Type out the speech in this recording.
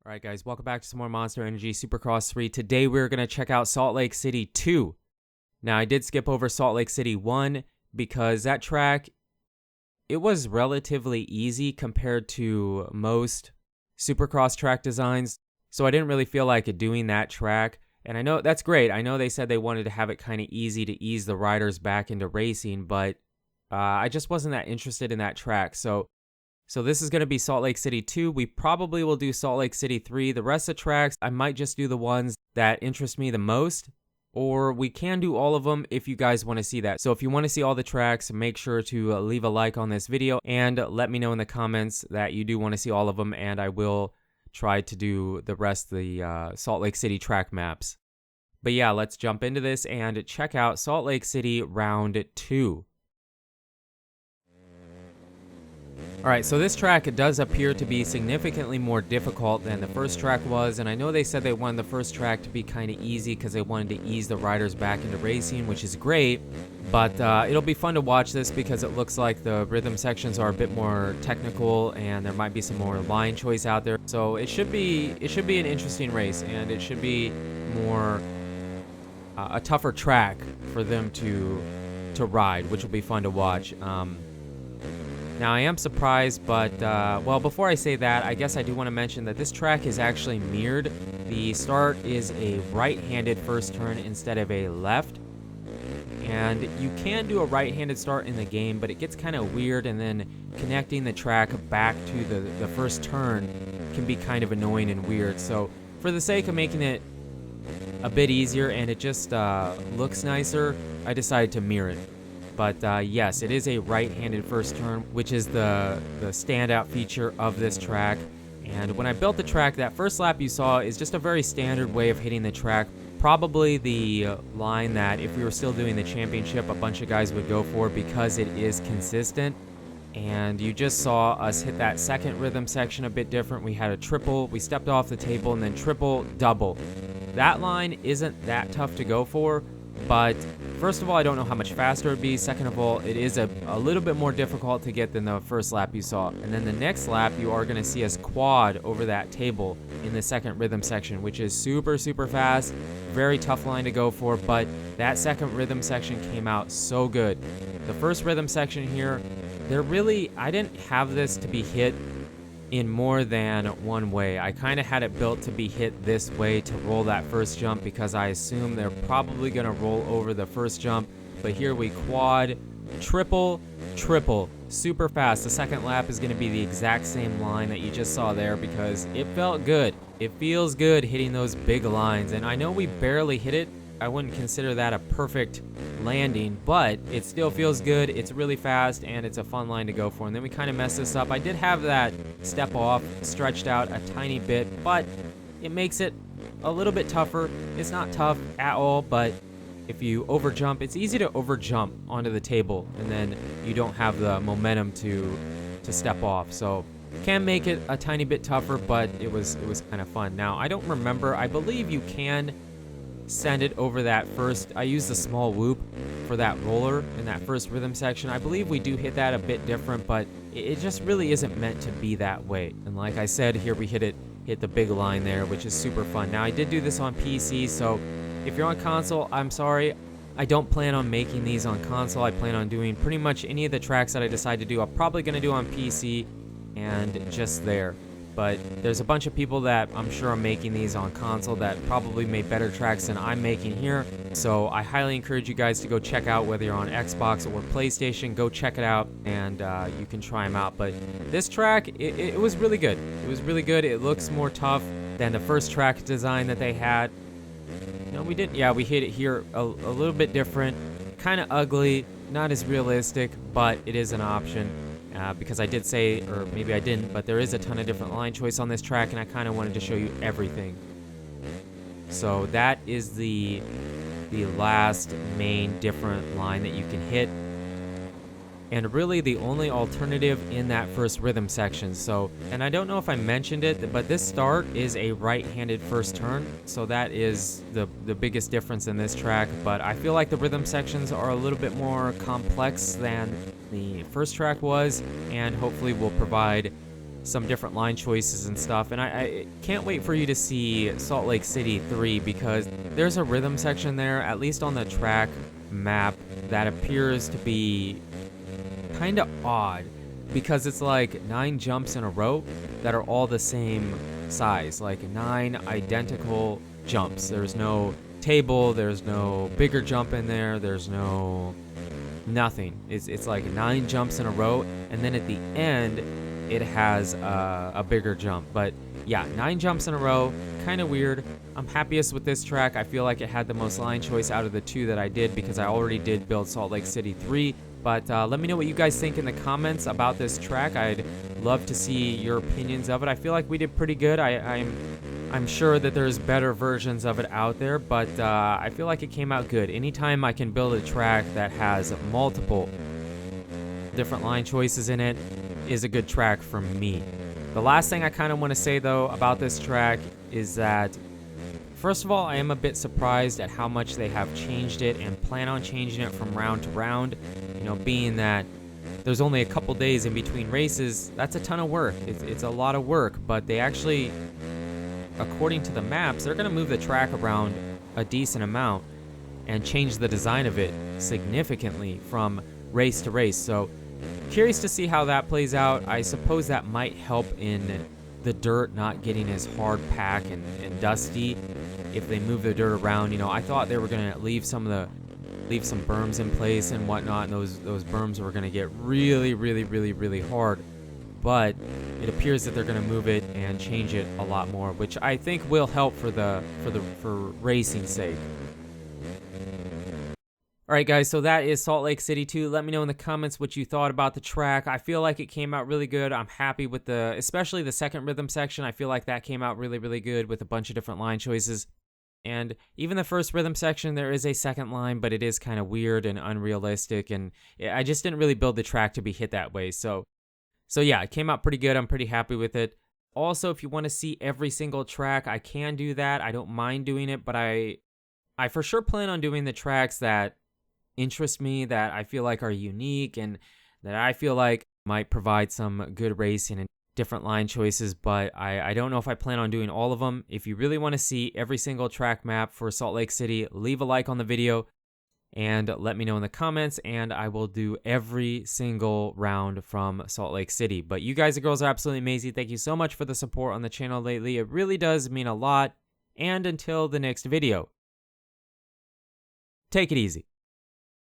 Alright guys, welcome back to some more Monster Energy Supercross 3. Today we're going to check out Salt Lake City 2. Now I did skip over Salt Lake City 1 because that track, it was relatively easy compared to most Supercross track designs. So I didn't really feel like doing that track. And I know that's great. I know they said they wanted to have it kind of easy to ease the riders back into racing, but I just wasn't that interested in that track. So this is going to be Salt Lake City 2. We probably will do Salt Lake City 3. The rest of the tracks, I might just do the ones that interest me the most, or we can do all of them if you guys want to see that. So if you want to see all the tracks, make sure to leave a like on this video and let me know in the comments that you do want to see all of them, and I will try to do the rest of the Salt Lake City track maps. But yeah, let's jump into this and check out Salt Lake City Round 2. Alright, so this track does appear to be significantly more difficult than the first track was, and I know they said they wanted the first track to be kind of easy because they wanted to ease the riders back into racing, which is great, but it'll be fun to watch this because it looks like the rhythm sections are a bit more technical and there might be some more line choice out there. So it should be an interesting race, and it should be more a tougher track for them to ride, which will be fun to watch. Now, I am surprised, but, well, before I say that, I guess I do want to mention that this track is actually mirrored. The start is a right-handed first turn instead of a left. And you can do a right-handed start in the game, but it gets kind of weird, and then connecting the track back to the first turn can be kind of annoying and weird. So, for the sake of making it a bit easier and it just looks nicer, I decided to mirror it. But yes, it is a right-handed first turn, which is the standout feature of this track. And when I built the track, that first lap you saw is just a very standard way of hitting the track. Probably the line that if we were still doing the championship, a bunch of guys would go for because it is consistent. And you just saw us hit that second rhythm section a bit different. We had a triple, we stepped off the table, and then triple, double. That line isn't that tough to go for. But first of all, I don't know how much faster it would be. Second of all, it is a little bit more difficult to get than the first lap you saw. And then the next lap, you are going to see us quad over that table in the second rhythm section, which is super, super fast. Very tough line to go for, but that second rhythm section came out so good. The first rhythm section here, I didn't have this to be hit in more than one way. I kind of had it built to be hit this way to roll that first jump because I assume they're probably going to roll over the first jump. But here we quad, triple, triple, super fast. The second lap is going to be the exact same line that you just saw there because it felt good. It feels good hitting those big lines, and I know we barely hit it. I wouldn't consider that a perfect landing, but it still feels good. It's really fast, and it's a fun line to go for. And then we kind of messed this up. I did have that step off stretched out a tiny bit, but it makes it a little bit tougher. It's not tough at all, but if you overjump, it's easy to overjump onto the table, and then you don't have the momentum to step off. So can make it a tiny bit tougher, but it was kind of fun. Now, I don't remember. I believe you can send it over that first. I used the small whoop for that roller in that first rhythm section. I believe we do hit that a bit different, but it just really isn't meant to be that way. And like I said, here we hit the big line there, which is super fun. Now, I did do this on PC, so if you're on console, I'm sorry. I don't plan on making these on console. I plan on doing pretty much any of the tracks that I decide to do. I'm probably going to do on PC and just there. But there's a bunch of people that I'm sure are making these on console that probably made better tracks than I'm making here. So I highly encourage you guys to go check out whether you're on Xbox or PlayStation. Go check it out, and you can try them out. But this track, it was really good. It was really good. It looks more tough than the first track design that they had. No, we didn't. Yeah, we hit it here a little bit different. Kind of ugly, not as realistic, but it is an option. Because I did say, or maybe I didn't, but there is a ton of different line choice on this track, and I kind of wanted to show you everything. So that is the last main different line that you can hit, and really the only alternative in that first rhythm section. So, and I don't know if I mentioned it, but this start is a right-handed first turn, so that is the biggest difference in this track. But I feel like the rhythm sections are a little bit more complex than the first track was, and hopefully will provide some different line choices and stuff. And I can't wait for you to see Salt Lake City 3, because there's a rhythm section there, at least on the track map, that appears to be kind of odd, because it's like 9 jumps in a row that are all the same size, like 9 identical jumps. There's no table, there's no bigger jump in there, there's no nothing. It's like 9 jumps in a row, and then at the end it has a bigger jump. But yeah, 9 jumps in a row, kind of weird. I'm happiest with this track. I feel like it had the most line choice out of the 2 that I did, because I already did build Salt Lake City 3. But let me know what you guys think in the comments about this track. I'd love to see your opinions of it. I feel like we did pretty good. I'm sure that there's better versions of it out there, but I feel like it came out good. Anytime I can build a track that has multiple different line choices in it is a good track for me. The last thing I kind of want to say, though, about this track is that, first of all, I am a bit surprised at how much they have changed it and plan on changing it from round to round. You know, being that there's only a couple days in between races, that's a ton of work. It's a lot of work, but they actually, according to the maps, they're going to move the track around a decent amount and change the design of it significantly from race to race. So curious to see how that plays out. I suppose that might help in the dirt not getting as hard packed and dusty if they move the dirt around. You know, I thought they were going to leave some berms in place and whatnot, and those berms were going to get really hard. But it appears that they're going to move it and change it a lot more, which I think will help for racing's sake. Alright guys, so that is Salt Lake City 2. Let me know in the comments what you thought about the track. I feel like it came out really good. I'm happy with especially the second rhythm section. I feel like that came out really good with a bunch of different line choices. And even the first rhythm section, there is a second line, but it is kind of weird and unrealistic, and I just didn't really build the track to be hit that way. So yeah, it came out pretty good. I'm pretty happy with it. Also, if you want to see every single track, I can do that. I don't mind doing it, but I for sure plan on doing the tracks that interest me, that I feel like are unique, and that I feel like might provide some good racing and different line choices, but I don't know if I plan on doing all of them. If you really want to see every single track map for Salt Lake City, leave a like on the video and let me know in the comments, and I will do every single round from Salt Lake City. But you guys and girls are absolutely amazing. Thank you so much for the support on the channel lately. It really does mean a lot. And until the next video, take it easy.